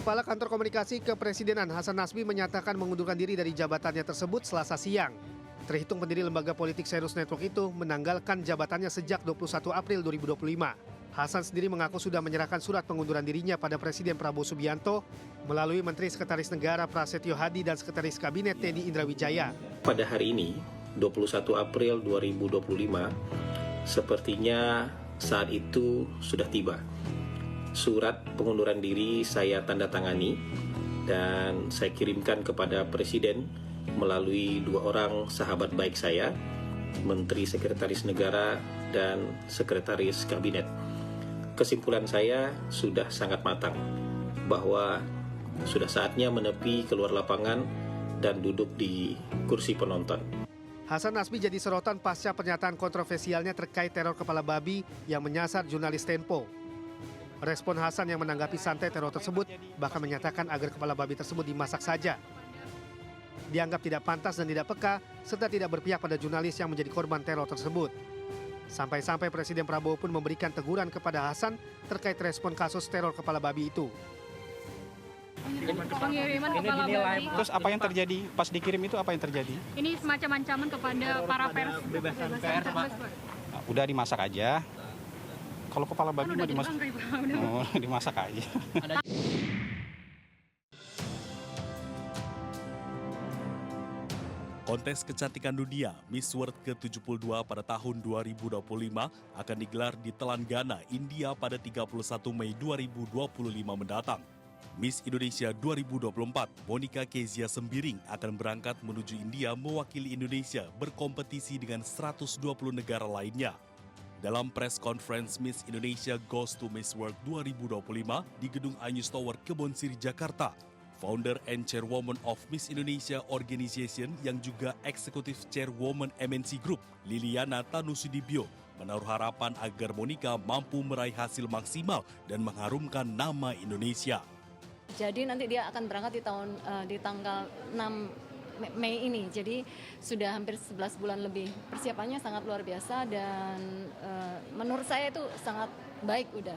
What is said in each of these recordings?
Kepala Kantor Komunikasi Kepresidenan Hasan Nasbi menyatakan mengundurkan diri dari jabatannya tersebut Selasa siang. Terhitung pendiri lembaga politik Cyrus Network itu menanggalkan jabatannya sejak 21 April 2025. Hasan sendiri mengaku sudah menyerahkan surat pengunduran dirinya pada Presiden Prabowo Subianto melalui Menteri Sekretaris Negara Prasetyo Hadi dan Sekretaris Kabinet Teddy Indrawijaya. Pada hari ini, 21 April 2025, sepertinya saat itu sudah tiba. Surat pengunduran diri saya tanda tangani dan saya kirimkan kepada Presiden melalui dua orang sahabat baik saya, Menteri Sekretaris Negara dan Sekretaris Kabinet. Kesimpulan saya sudah sangat matang bahwa sudah saatnya menepi keluar lapangan dan duduk di kursi penonton. Hasan Nasbi jadi sorotan pasca pernyataan kontroversialnya terkait teror kepala babi yang menyasar jurnalis Tempo. Respon Hasan yang menanggapi santai teror tersebut bahkan menyatakan agar kepala babi tersebut dimasak saja. Dianggap tidak pantas dan tidak peka serta tidak berpihak pada jurnalis yang menjadi korban teror tersebut. Sampai-sampai Presiden Prabowo pun memberikan teguran kepada Hasan terkait respon kasus teror kepala babi itu. Pengiriman kepala babi. Terus apa yang terjadi pas dikirim itu, apa yang terjadi? Ini semacam ancaman kepada para pers. Pers, Pak. Nah, udah dimasak aja. Kalau kepala babi mah dimasak. Oh, dimasak aja. Kontes kecantikan dunia Miss World ke-72 pada tahun 2025 akan digelar di Telangana, India pada 31 Mei 2025 mendatang. Miss Indonesia 2024, Monica Kezia Sembiring akan berangkat menuju India mewakili Indonesia berkompetisi dengan 120 negara lainnya. Dalam press conference Miss Indonesia Goes to Miss World 2025 di Gedung Anyus Tower Kebon Siri, Jakarta, founder and chairwoman of Miss Indonesia Organization yang juga executive chairwoman MNC Group, Liliana Tanusudibyo, menaruh harapan agar Monica mampu meraih hasil maksimal dan mengharumkan nama Indonesia. Jadi nanti dia akan berangkat di tanggal 6 Mei ini, jadi sudah hampir 11 bulan lebih. Persiapannya sangat luar biasa dan menurut saya itu sangat baik udah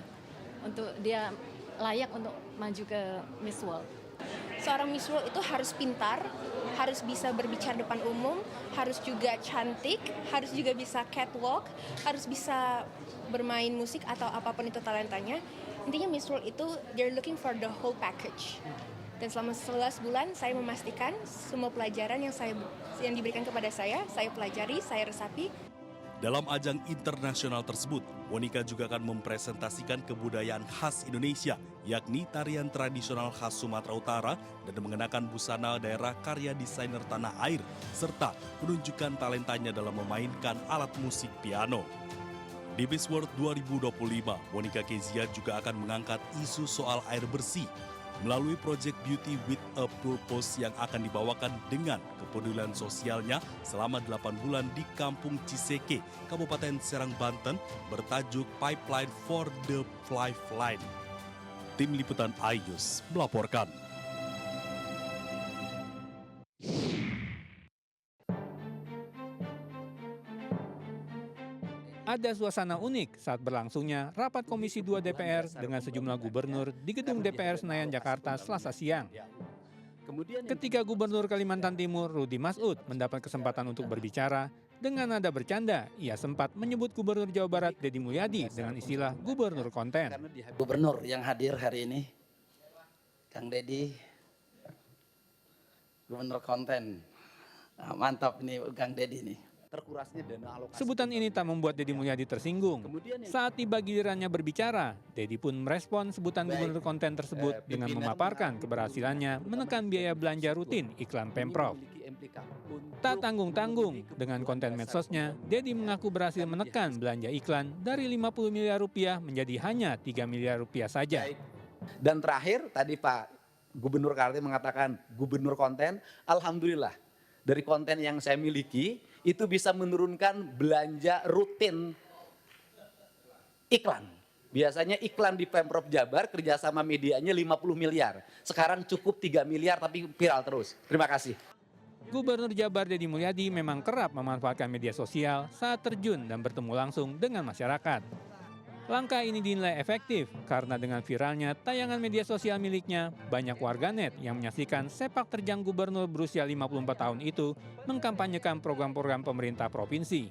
untuk dia layak untuk maju ke Miss World. Seorang Miss World itu harus pintar, harus bisa berbicara depan umum, harus juga cantik, harus juga bisa catwalk, harus bisa bermain musik atau apapun itu talentanya. Intinya Miss World itu they're looking for the whole package. Dan selama 11 bulan saya memastikan semua pelajaran yang diberikan kepada saya pelajari, saya resapi. Dalam ajang internasional tersebut, Monica juga akan mempresentasikan kebudayaan khas Indonesia, yakni tarian tradisional khas Sumatera Utara dan mengenakan busana daerah karya desainer tanah air, serta menunjukkan talentanya dalam memainkan alat musik piano. Di Miss World 2025, Monica Kezia juga akan mengangkat isu soal air bersih melalui proyek Beauty with a Purpose yang akan dibawakan dengan kepedulian sosialnya selama 8 bulan di Kampung Ciseke, Kabupaten Serang, Banten, bertajuk Pipeline for the Lifeline. Tim Liputan iNews melaporkan. Ada suasana unik saat berlangsungnya rapat Komisi 2 DPR dengan sejumlah gubernur di Gedung DPR Senayan, Jakarta, Selasa siang. Ketika Gubernur Kalimantan Timur Rudy Masud mendapat kesempatan untuk berbicara, dengan nada bercanda, ia sempat menyebut Gubernur Jawa Barat Deddy Mulyadi dengan istilah Gubernur Konten. Gubernur yang hadir hari ini, Kang Deddy, Gubernur Konten. Nah, mantap nih Kang Deddy nih. Sebutan ini tak membuat Deddy Mulyadi tersinggung. Saat tiba gilirannya berbicara, Deddy pun merespon sebutan Gubernur Konten tersebut dengan memaparkan keberhasilannya menekan biaya belanja rutin iklan Pemprov. Tak tanggung-tanggung, dengan konten medsosnya, Deddy mengaku berhasil menekan belanja iklan dari 50 miliar rupiah menjadi hanya 3 miliar rupiah saja. Dan terakhir tadi Pak Gubernur Kaltim mengatakan Gubernur Konten, alhamdulillah dari konten yang saya miliki itu bisa menurunkan belanja rutin iklan. Biasanya iklan di Pemprov Jabar kerjasama medianya 50 miliar. Sekarang cukup 3 miliar tapi viral terus. Terima kasih. Gubernur Jabar Deddy Mulyadi memang kerap memanfaatkan media sosial saat terjun dan bertemu langsung dengan masyarakat. Langkah ini dinilai efektif karena dengan viralnya tayangan media sosial miliknya, banyak warganet yang menyaksikan sepak terjang gubernur berusia 54 tahun itu mengkampanyekan program-program pemerintah provinsi.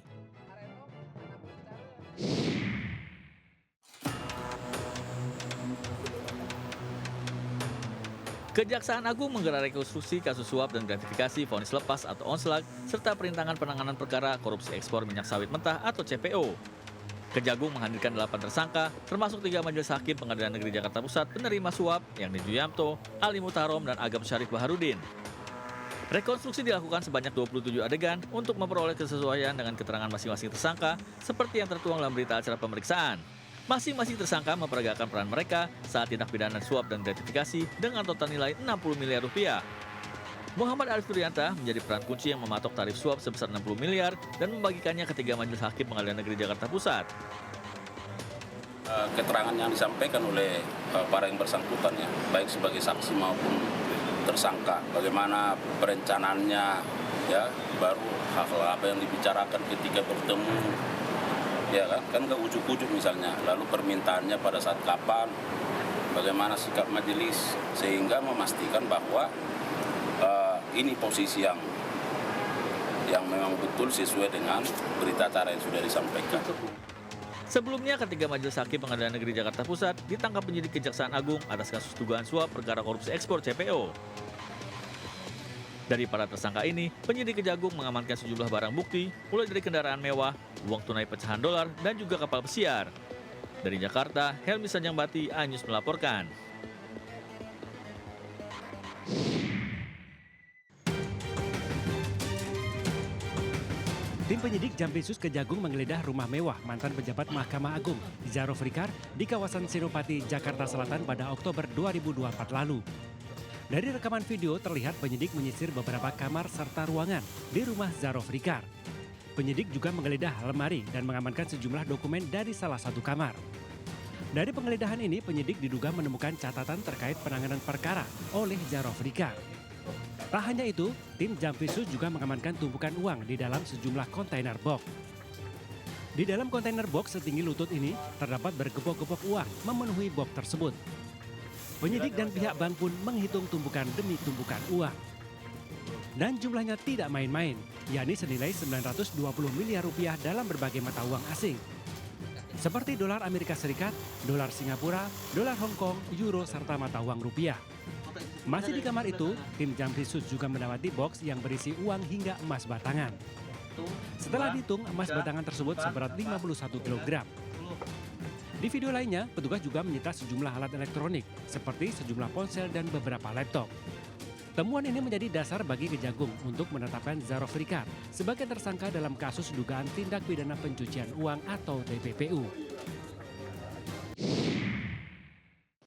Kejaksaan Agung menggelar rekonstruksi kasus suap dan gratifikasi vonis lepas atau onslag serta perintangan penanganan perkara korupsi ekspor minyak sawit mentah atau CPO. Kejagung menghadirkan 8 tersangka, termasuk 3 majelis hakim Pengadilan Negeri Jakarta Pusat penerima suap, yakni Juyamto, Ali Mutarom, dan Agam Syarif Baharudin. Rekonstruksi dilakukan sebanyak 27 adegan untuk memperoleh kesesuaian dengan keterangan masing-masing tersangka seperti yang tertuang dalam berita acara pemeriksaan. Masing-masing tersangka memperagakan peran mereka saat tindak pidana suap dan gratifikasi dengan total nilai 60 miliar rupiah. Muhammad Arif Turyanta menjadi peran kunci yang mematok tarif suap sebesar 60 miliar dan membagikannya ke 3 majelis hakim Pengadilan Negeri Jakarta Pusat. Keterangan yang disampaikan oleh para yang bersangkutan, ya, baik sebagai saksi maupun tersangka, bagaimana perencanaannya, ya, baru hal-hal apa yang dibicarakan ketika bertemu, ya kan ke ujuk-ujuk misalnya, lalu permintaannya pada saat kapan, bagaimana sikap majelis, sehingga memastikan bahwa ini posisi yang memang betul sesuai dengan berita acara yang sudah disampaikan. Sebelumnya, ketiga majelis hakim Pengadilan Negeri Jakarta Pusat ditangkap penyidik Kejaksaan Agung atas kasus dugaan suap perkara korupsi ekspor CPO. Dari para tersangka ini, penyidik Kejagung mengamankan sejumlah barang bukti, mulai dari kendaraan mewah, uang tunai pecahan dolar, dan juga kapal pesiar. Dari Jakarta, Helmi Sanjangbati, iNews melaporkan. Tim penyidik Jampitsus Kejagung menggeledah rumah mewah mantan pejabat Mahkamah Agung, Zaro Frikar, di kawasan Senopati, Jakarta Selatan pada Oktober 2024 lalu. Dari rekaman video terlihat penyidik menyisir beberapa kamar serta ruangan di rumah Zaro Frikar. Penyidik juga menggeledah lemari dan mengamankan sejumlah dokumen dari salah satu kamar. Dari penggeledahan ini, penyidik diduga menemukan catatan terkait penanganan perkara oleh Zaro Frikar. Tak hanya itu, tim Jampitsus juga mengamankan tumpukan uang di dalam sejumlah kontainer box. Di dalam kontainer box setinggi lutut ini terdapat bergepok-gepok uang memenuhi box tersebut. Penyidik dan pihak bank pun menghitung tumpukan demi tumpukan uang. Dan jumlahnya tidak main-main, yakni senilai 920 miliar rupiah dalam berbagai mata uang asing. Seperti dolar Amerika Serikat, dolar Singapura, dolar Hong Kong, euro, serta mata uang rupiah. Masih di kamar itu, tim Jampitsus juga mendapati box yang berisi uang hingga emas batangan. Setelah dihitung, emas batangan tersebut seberat 51 kg. Di video lainnya, petugas juga menyita sejumlah alat elektronik, seperti sejumlah ponsel dan beberapa laptop. Temuan ini menjadi dasar bagi Kejagung untuk menetapkan Zaro Frikar sebagai tersangka dalam kasus dugaan tindak pidana pencucian uang atau TPPU.